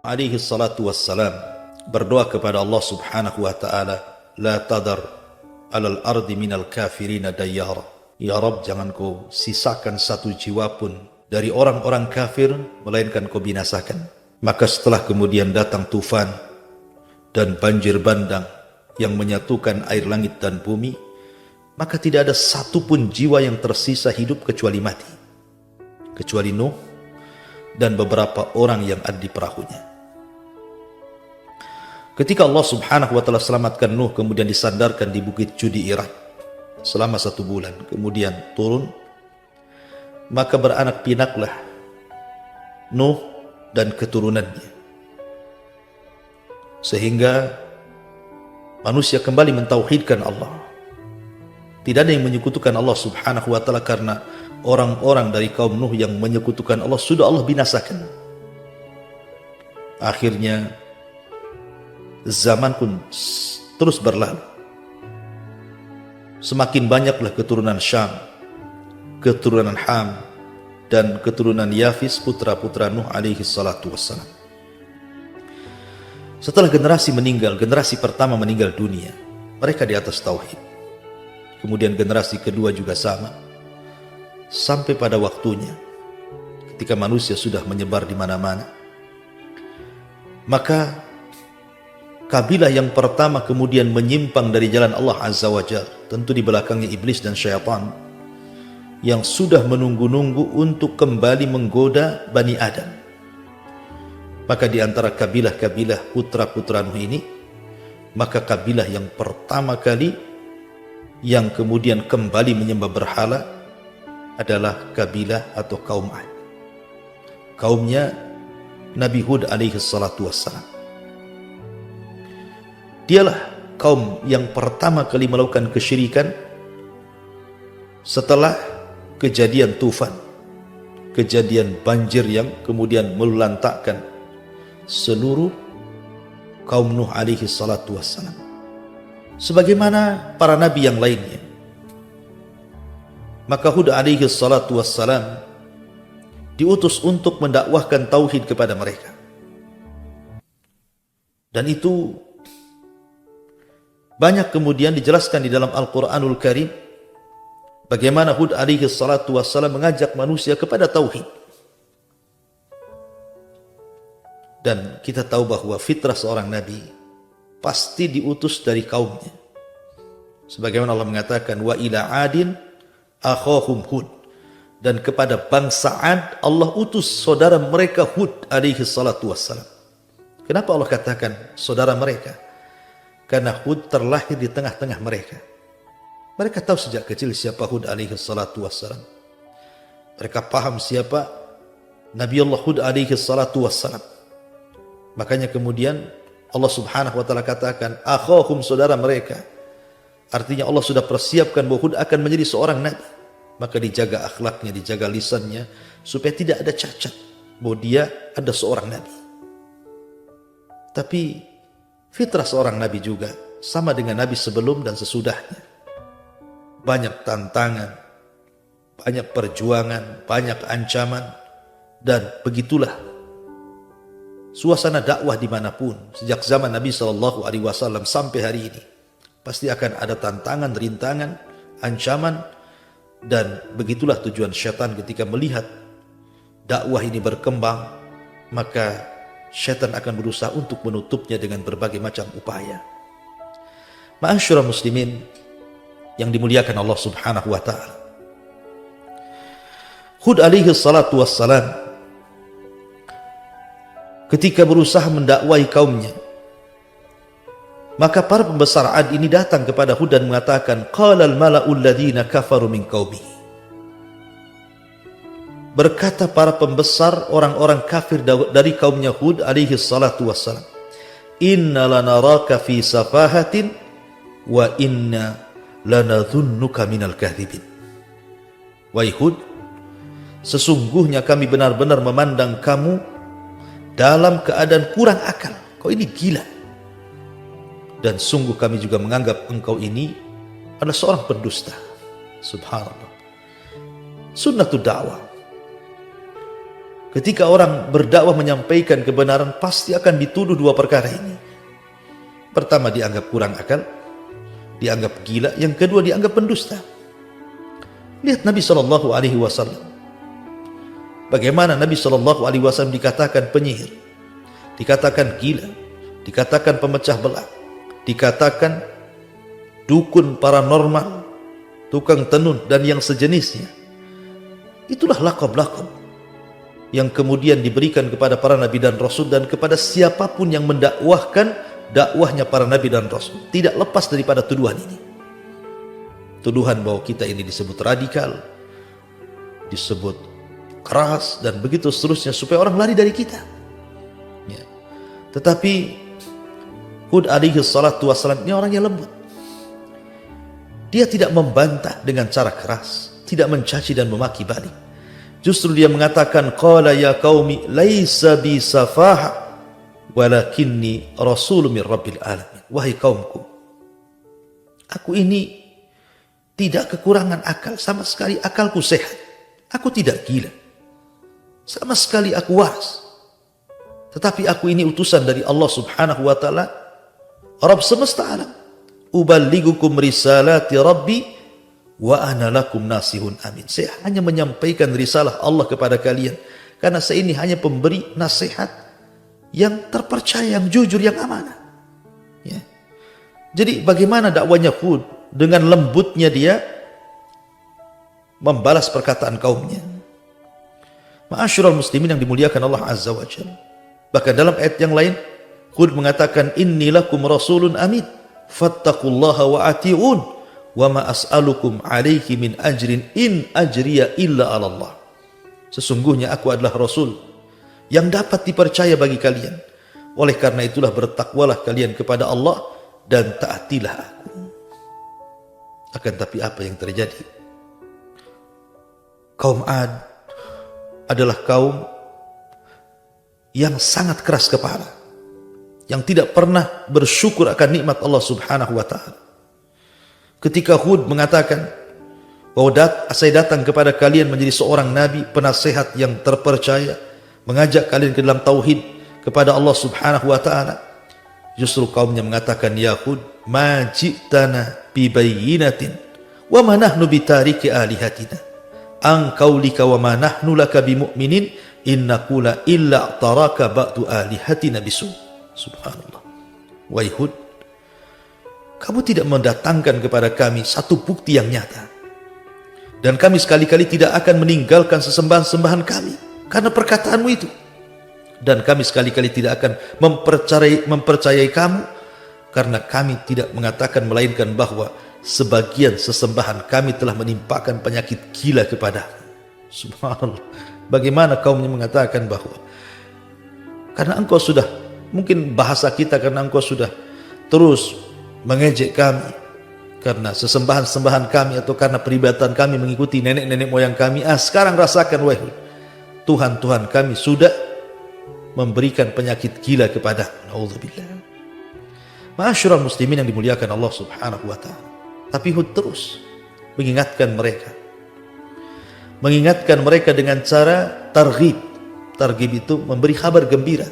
alaihi salatu wassalam berdoa kepada Allah subhanahu wa ta'ala, la tadar alal ardi minal kafirina dayyara. Ya Rabb, jangan kau sisakan satu jiwa pun dari orang-orang kafir, melainkan kau binasakan. Maka setelah kemudian datang tufan dan banjir bandang yang menyatukan air langit dan bumi, maka tidak ada satupun jiwa yang tersisa hidup kecuali mati, kecuali Nuh dan beberapa orang yang ada di perahunya. Ketika Allah subhanahu wa ta'ala selamatkan Nuh, kemudian disandarkan di bukit Judi Irak selama 1 bulan, kemudian turun, maka beranak pinaklah Nuh dan keturunannya, sehingga manusia kembali mentauhidkan Allah. Tidak ada yang menyekutukan Allah subhanahu wa ta'ala, karena orang-orang dari kaum Nuh yang menyekutukan Allah sudah Allah binasakan. Akhirnya zaman pun terus berlalu. Semakin banyaklah keturunan Syam, keturunan Ham, dan keturunan Yafis, putra-putra Nuh alaihi salatu wassalam. Setelah generasi meninggal, generasi pertama meninggal dunia, mereka di atas tauhid. Kemudian generasi kedua juga sama, sampai pada waktunya ketika manusia sudah menyebar di mana-mana, maka kabilah yang pertama kemudian menyimpang dari jalan Allah Azza wa Jalla, tentu di belakangnya iblis dan syaitan yang sudah menunggu-nunggu untuk kembali menggoda Bani Adam. Maka di antara kabilah-kabilah putra-putra Nuh ini, maka kabilah yang pertama kali yang kemudian kembali menyembah berhala adalah kabilah atau kaum Ad. Kaumnya Nabi Hud alaihi salatu wassalam. Dialah kaum yang pertama kali melakukan kesyirikan setelah kejadian tufan, kejadian banjir yang kemudian melantakkan seluruh kaum Nuh alaihi salatu wassalam. Sebagaimana para nabi yang lainnya, maka Hud alaihi salatu wassalam diutus untuk mendakwahkan tauhid kepada mereka. Dan itu banyak kemudian dijelaskan di dalam Al-Quranul Karim, bagaimana Hud alaihi salatu wassalam mengajak manusia kepada tauhid. Dan kita tahu bahwa fitrah seorang nabi pasti diutus dari kaumnya. Sebagaimana Allah mengatakan, wa ila adin akhahum Hud, dan kepada bangsa Ad Allah utus saudara mereka Hud alaihi salatu wassalam. Kenapa Allah katakan saudara mereka? Karena Hud terlahir di tengah-tengah mereka. Mereka tahu sejak kecil siapa Hud alaihi salatu wassalam. Mereka paham siapa Nabi Allah Hud alaihi salatu wassalam. Makanya kemudian Allah subhanahu wa ta'ala katakan akhahum, saudara mereka. Artinya Allah sudah persiapkan bahwa Hud akan menjadi seorang nabi. Maka dijaga akhlaknya, dijaga lisannya, supaya tidak ada cacat bahwa dia ada seorang nabi. Tapi fitrah seorang nabi juga sama dengan nabi sebelum dan sesudahnya. Banyak tantangan, banyak perjuangan, banyak ancaman, dan begitulah suasana dakwah dimanapun sejak zaman Nabi SAW sampai hari ini. Pasti akan ada tantangan, rintangan, ancaman, dan begitulah tujuan syaitan ketika melihat dakwah ini berkembang, maka syaitan akan berusaha untuk menutupnya dengan berbagai macam upaya. Ma'asyiral muslimin yang dimuliakan Allah subhanahu wa ta'ala, Hud alaihi salatu wassalam ketika berusaha mendakwai kaumnya, maka para pembesar Ad ini datang kepada Hud dan mengatakan, qalal mala'ul ladzina kafaru min qaumihi. Berkata para pembesar orang-orang kafir dari kaumnya Hud alaihi salatu wassalam, inna lanaraka fi safahatin wa inna lanadhunnuka minal kadhibin. Wahai Hud, sesungguhnya kami benar-benar memandang kamu dalam keadaan kurang akal. Kau ini gila. Dan sungguh kami juga menganggap engkau ini adalah seorang pendusta. Subhanallah. Sunnatul dakwah. Ketika orang berdakwah menyampaikan kebenaran, pasti akan dituduh dua perkara ini. Pertama, dianggap kurang akal, dianggap gila. Yang kedua, dianggap pendusta. Lihat Nabi SAW. Bagaimana Nabi SAW dikatakan penyihir, dikatakan gila, dikatakan pemecah belah, dikatakan dukun paranormal, tukang tenun, dan yang sejenisnya. Itulah lakab-lakab yang kemudian diberikan kepada para nabi dan rasul dan kepada siapapun yang mendakwahkan dakwahnya para nabi dan rasul. Tidak lepas daripada tuduhan ini. Tuduhan bahwa kita ini disebut radikal, disebut keras, dan begitu seterusnya, supaya orang lari dari kita. Ya. Tetapi Hud alaihi salatu wassalam ini orang yang lembut. Dia tidak membantah dengan cara keras, tidak mencaci dan memaki balik. Justru dia mengatakan, qala ya qaumi laisa bi safaha walakinni rasulun min rabbil alamin. Wahai kaumku, aku ini tidak kekurangan akal, sama sekali akalku sehat. Aku tidak gila, sama sekali aku waras. Tetapi aku ini utusan dari Allah subhanahu wa ta'ala, Rabb semesta alam. Uballigukum risalati rabbi wa ana lakum nasihun amin. Saya hanya menyampaikan risalah Allah kepada kalian, karena saya ini hanya pemberi nasihat yang terpercaya, yang jujur, yang amanah. Ya. Jadi bagaimana dakwanya Hud? Dengan lembutnya dia membalas perkataan kaumnya. Ma'asyiral muslimin yang dimuliakan Allah azza wa jalla. Bahkan dalam ayat yang lain Hud mengatakan, inni lakum rasulun amin fattaqullaha wa ati'un wa ma as'alukum alaihi min ajrin in ajriya illa 'ala Allah. Sesungguhnya aku adalah rasul yang dapat dipercaya bagi kalian. Oleh karena itulah bertakwalah kalian kepada Allah dan taatilah aku. Akan tapi apa yang terjadi? Kaum Ad adalah kaum yang sangat keras kepala, yang tidak pernah bersyukur akan nikmat Allah subhanahu wa ta'ala. Ketika Hud mengatakan bahwa saya datang kepada kalian menjadi seorang nabi, penasehat yang terpercaya, mengajak kalian ke dalam tauhid kepada Allah subhanahu wa ta'ala, justru kaumnya mengatakan, ya Hud, ma ji'tana bi bayyinatin wa ma nahnu bitariki alihatina an qaulika wa ma nahnu laka bimu'minin innakula illa taraka ba'du alihatina bisu. Subhanallah. Wahai Hud, kamu tidak mendatangkan kepada kami satu bukti yang nyata, dan kami sekali-kali tidak akan meninggalkan sesembahan-sembahan kami karena perkataanmu itu, dan kami sekali-kali tidak akan mempercayai kamu karena kami tidak mengatakan melainkan bahwa sebagian sesembahan kami telah menimpakan penyakit gila kepadamu. Subhanallah. Bagaimana kaumnya mengatakan bahwa karena engkau sudah, mungkin bahasa kita, karena engkau sudah terus mengejek kami karena sesembahan-sembahan kami atau karena peribadatan kami mengikuti nenek-nenek moyang kami. Sekarang rasakan, wahai Tuhan-Tuhan kami sudah memberikan penyakit gila kepada. Nauzubillah. Ma'asyiral muslimin yang dimuliakan Allah subhanahu wa ta'ala. Tapi Hud terus mengingatkan mereka dengan cara targhib. Targhib itu memberi kabar gembira.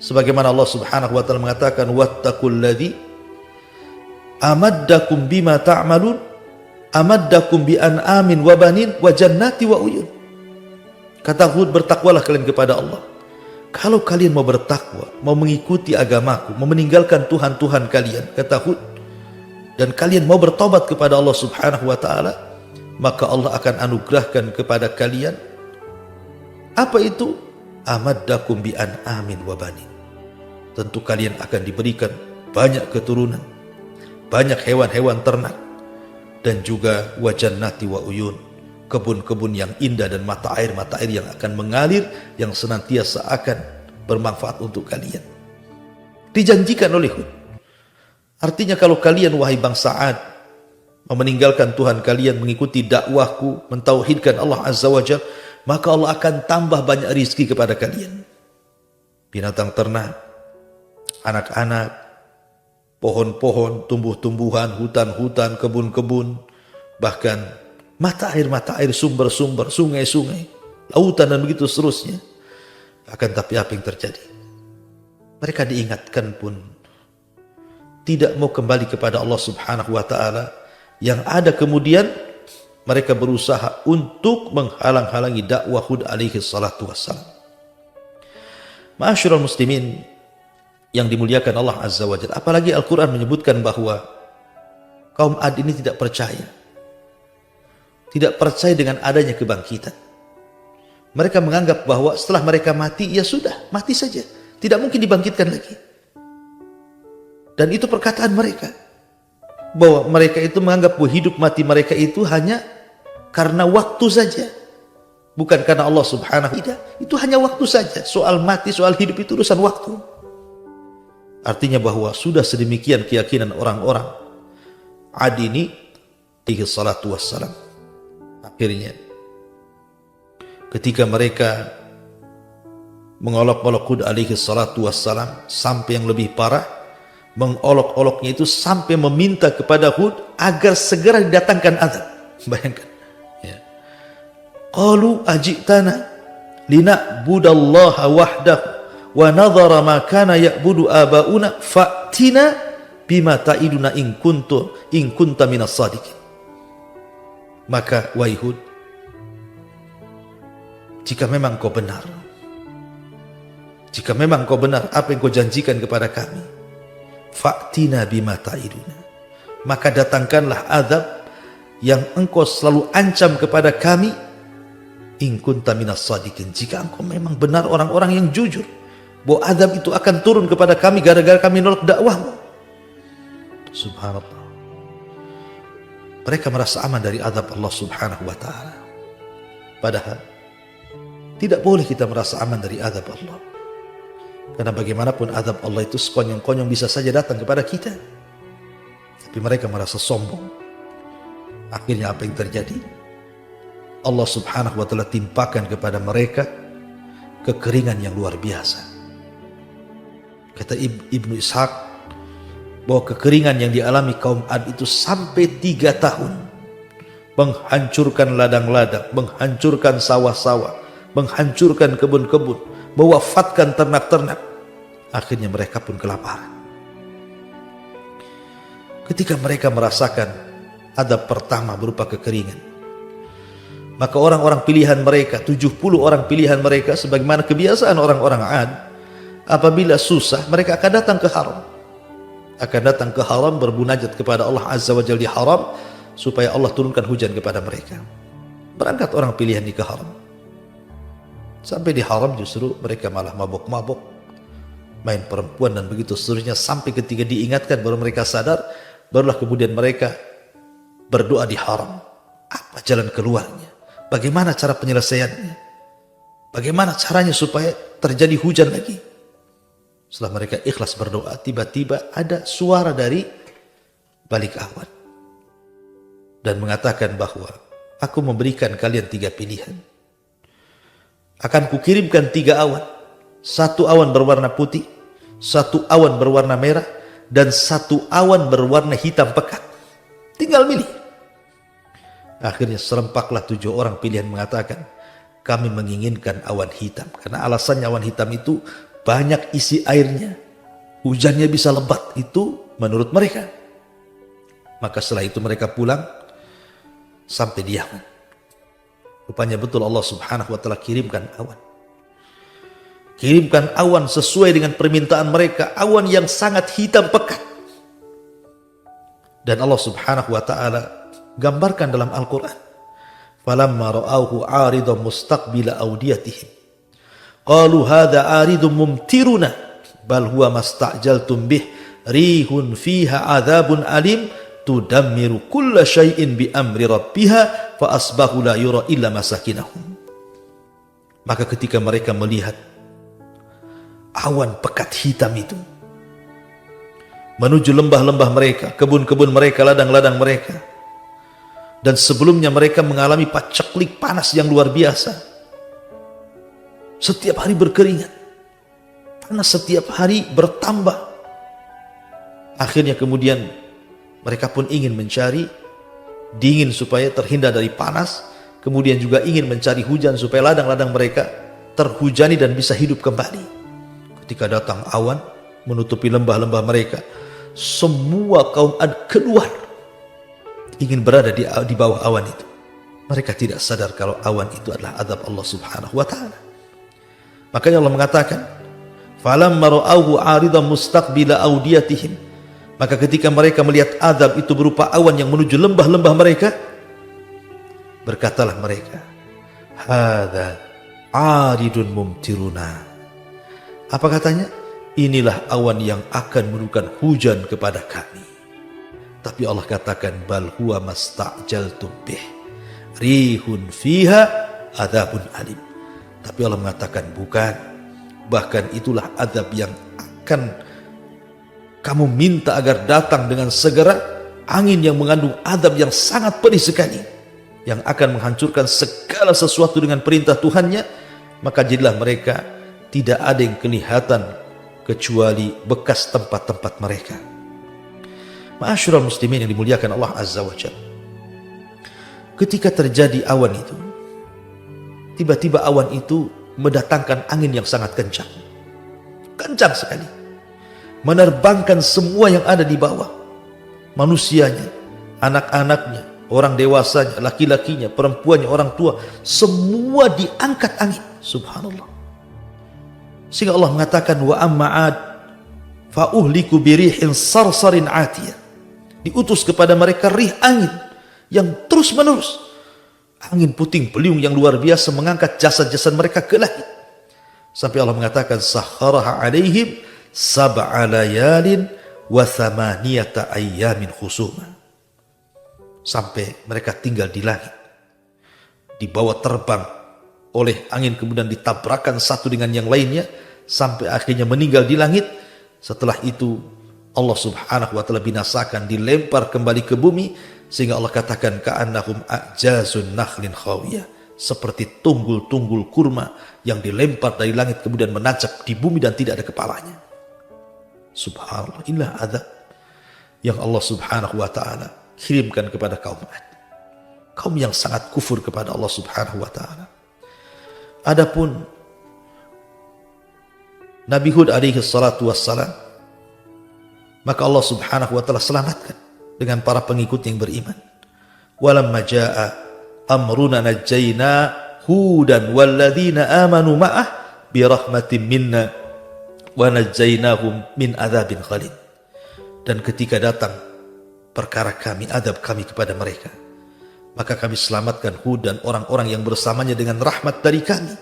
Sebagaimana Allah subhanahu wa ta'ala mengatakan, wattaqul ladzi amaddakum bima ta'malun amaddakum bi an'amin wa banin wa jannati wa uyun. Kata Hud, bertakwalah kalian kepada Allah. Kalau kalian mau bertakwa, mau mengikuti agamaku, mau meninggalkan Tuhan-Tuhan kalian, kata Hud, dan kalian mau bertobat kepada Allah subhanahu wa ta'ala, maka Allah akan anugerahkan kepada kalian apa itu? Amaddakum bi an'amin wa banin. Tentu kalian akan diberikan banyak keturunan, banyak hewan-hewan ternak, dan juga wa jannati wa uyun, kebun-kebun yang indah dan mata air yang akan mengalir, yang senantiasa akan bermanfaat untuk kalian. Dijanjikan oleh Hud. Artinya kalau kalian, wahai bangsa Ad, meninggalkan Tuhan kalian, mengikuti dakwahku, mentauhidkan Allah azza wa jalla, maka Allah akan tambah banyak rizki kepada kalian. Binatang ternak, anak-anak, pohon-pohon, tumbuh-tumbuhan, hutan-hutan, kebun-kebun, bahkan mata air, sumber-sumber, sungai-sungai. lautan dan begitu seterusnya. Akan tapi apa yang terjadi? Mereka diingatkan pun tidak mau kembali kepada Allah Subhanahu wa taala. Yang ada kemudian mereka berusaha untuk menghalang-halangi dakwah Hud alaihi salatu wassalam. Ma'asyiral muslimin yang dimuliakan Allah Azza wa Jalla, apalagi Al-Quran menyebutkan bahwa kaum Ad ini tidak percaya dengan adanya kebangkitan. Mereka menganggap bahwa setelah mereka mati, ya sudah, mati saja, tidak mungkin dibangkitkan lagi. Dan itu perkataan mereka, bahwa mereka itu menganggap bahwa hidup mati mereka itu hanya karena waktu saja, bukan karena Allah Subhanahu wa ta'ala. Itu hanya waktu saja. Soal mati, soal hidup itu urusan waktu. Artinya bahwa sudah sedemikian keyakinan orang-orang Ad ini alaihi salatu wassalam. Akhirnya ketika mereka mengolok-olok Hud alaihi salatu wassalam sampai yang lebih parah, mengolok-oloknya itu sampai meminta kepada Hud agar segera didatangkan azab. Bayangkan, ya. Qalu ajitana lina'budallaha wahdahu wa nadhara ma kana ya'budu abauna fa'tina bima ta'iduna in kunta minas sadiqin. Maka wahai Hud, jika memang kau benar apa yang kau janjikan kepada kami, fa'tina bima ta'iduna, maka datangkanlah azab yang engkau selalu ancam kepada kami, in kunta minas sadiqin, jika engkau memang benar orang-orang yang jujur bahwa azab itu akan turun kepada kami gara-gara kami nolak dakwahmu. Subhanallah. Mereka merasa aman dari azab Allah Subhanahu wa ta'ala. Padahal tidak boleh kita merasa aman dari azab Allah. Karena bagaimanapun azab Allah itu sekonyong-konyong bisa saja datang kepada kita. Tapi mereka merasa sombong. Akhirnya apa yang terjadi? Allah Subhanahu wa ta'ala timpakan kepada mereka kekeringan yang luar biasa. Kata Ibnu Ishaq bahwa kekeringan yang dialami kaum Ad itu sampai 3 tahun, menghancurkan ladang-ladang, menghancurkan sawah-sawah, menghancurkan kebun-kebun, mewafatkan ternak-ternak. Akhirnya mereka pun kelaparan. Ketika mereka merasakan adab pertama berupa kekeringan, maka orang-orang pilihan mereka, 70 orang pilihan mereka, sebagaimana kebiasaan orang-orang Ad, apabila susah mereka akan datang ke haram, berbunajat kepada Allah Azza wa Jalla di haram supaya Allah turunkan hujan kepada mereka. Berangkat orang pilihan di ke haram, sampai di haram justru mereka malah mabok-mabok, main perempuan dan begitu seterusnya, sampai ketika diingatkan baru mereka sadar, barulah kemudian mereka berdoa di haram. Apa jalan keluarnya? Bagaimana cara penyelesaiannya? Bagaimana caranya supaya terjadi hujan lagi? Setelah mereka ikhlas berdoa, tiba-tiba ada suara dari balik awan dan mengatakan bahwa aku memberikan kalian 3 pilihan. Akan kukirimkan 3 awan. 1 awan berwarna putih, 1 awan berwarna merah, dan 1 awan berwarna hitam pekat. Tinggal milih. Akhirnya serempaklah 7 orang pilihan mengatakan, kami menginginkan awan hitam. Karena alasannya awan hitam itu banyak isi airnya, hujannya bisa lebat, itu menurut mereka. Maka setelah itu mereka pulang sampai di Yaman. Rupanya betul Allah Subhanahu wa ta'ala kirimkan awan sesuai dengan permintaan mereka, awan yang sangat hitam pekat. Dan Allah Subhanahu wa ta'ala gambarkan dalam Al-Quran, falamma ra'awhu 'aridan mustaqbila awdiyatihim qalu hadza aridun mumtiruna bal huwa mastajaltum bih rihun fiha adzabun alim tudammiru kulla syai'in bi amri rabbiha fa asbahu la yura illa masakinahum. Maka ketika mereka melihat awan pekat hitam itu menuju lembah-lembah mereka, kebun-kebun mereka, ladang-ladang mereka, dan sebelumnya mereka mengalami paceklik panas yang luar biasa, setiap hari berkeringat, panas setiap hari bertambah. Akhirnya kemudian mereka pun ingin mencari dingin supaya terhindar dari panas. kemudian juga ingin mencari hujan supaya ladang-ladang mereka terhujani dan bisa hidup kembali. Ketika datang awan menutupi lembah-lembah mereka, semua kaum Ad keluar ingin berada di bawah awan itu. Mereka tidak sadar kalau awan itu adalah azab Allah Subhanahu wa taala. Makanya Allah mengatakan, "Falamma ra'awhu 'aridan mustaqbila awdiyatihim." Maka ketika mereka melihat azab itu berupa awan yang menuju lembah-lembah mereka, berkatalah mereka, "Hadza 'aridun mumtiruna." Apa katanya? Inilah awan yang akan menurunkan hujan kepada kami. Tapi Allah katakan, "Bal huwa masta'jaltum bih. Rihun fiha adzabun alim." Tapi Allah mengatakan bukan. Bahkan itulah azab yang akan kamu minta agar datang dengan segera, angin yang mengandung azab yang sangat pedih sekali, yang akan menghancurkan segala sesuatu dengan perintah Tuhannya. Maka jadilah mereka tidak ada yang kelihatan kecuali bekas tempat-tempat mereka. Ma'asyiral muslimin yang dimuliakan Allah Azza wa Jalla, ketika terjadi awan itu, tiba-tiba awan itu mendatangkan angin yang sangat kencang. Kencang sekali. Menerbangkan semua yang ada di bawah. Manusianya, anak-anaknya, orang dewasanya, laki-lakinya, perempuannya, orang tua, semua diangkat angin. Subhanallah. Sehingga Allah mengatakan, "Wa amma 'ad fa uhliku birihin sarsarin 'atiyah." Diutus kepada mereka rih angin yang terus-menerus, angin puting beliung yang luar biasa, mengangkat jasad-jasad mereka ke langit. Sampai Allah mengatakan, "Sakharaha 'alaihim sab'a layalin wa thamaniyata ayyamin khusuma." Sampai mereka tinggal di langit, dibawa terbang oleh angin, kemudian ditabrakan satu dengan yang lainnya sampai akhirnya meninggal di langit. Setelah itu Allah Subhanahu wa taala binasakan, dilempar kembali ke bumi, sehingga Allah katakan, "Ka'annahum a'jazun nakhlin khawiyah." Seperti tunggul-tunggul kurma yang dilempar dari langit kemudian menancap di bumi dan tidak ada kepalanya. Subhanallah, inilah azab yang Allah Subhanahu wa taala kirimkan kepada kaum Ad, kaum yang sangat kufur kepada Allah Subhanahu wa taala. Adapun Nabi Hud alaihi salatu wassalam, maka Allah Subhanahu wa taala selamatkan dengan para pengikut yang beriman. Walamma jaa amruna najjayna hudan walladzina amanu ma'ah birahmatin minna wa najjaynahum min adzabin ghalid. Dan ketika datang perkara kami, azab kami kepada mereka, maka kami selamatkan Hud dan orang-orang yang bersamanya dengan rahmat dari kami,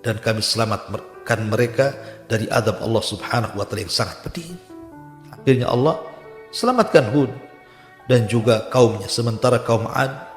dan kami selamatkan mereka dari azab Allah Subhanahu wa taala yang sangat pedih. Akhirnya Allah selamatkan Hud dan juga kaumnya, sementara kaum Ad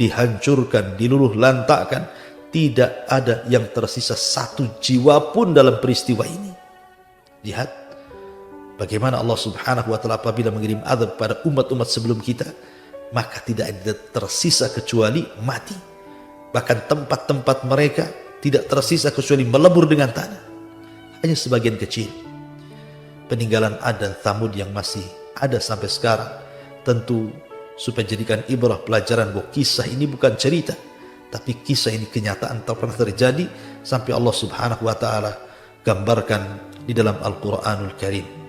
dihancurkan, diluluh lantakkan, tidak ada yang tersisa satu jiwa pun dalam peristiwa ini. Lihat bagaimana Allah Subhanahu wa taala apabila mengirim azab pada umat-umat sebelum kita, maka tidak ada tersisa kecuali mati. Bahkan tempat-tempat mereka tidak tersisa kecuali melebur dengan tanah. Hanya sebagian kecil peninggalan Ad dan Thamud yang masih ada sampai sekarang. Tentu supaya jadikan ibrah, pelajaran bahwa kisah ini bukan cerita, tapi kisah ini kenyataan pernah terjadi, sampai Allah Subhanahu wa taala gambarkan di dalam Al-Quranul Karim.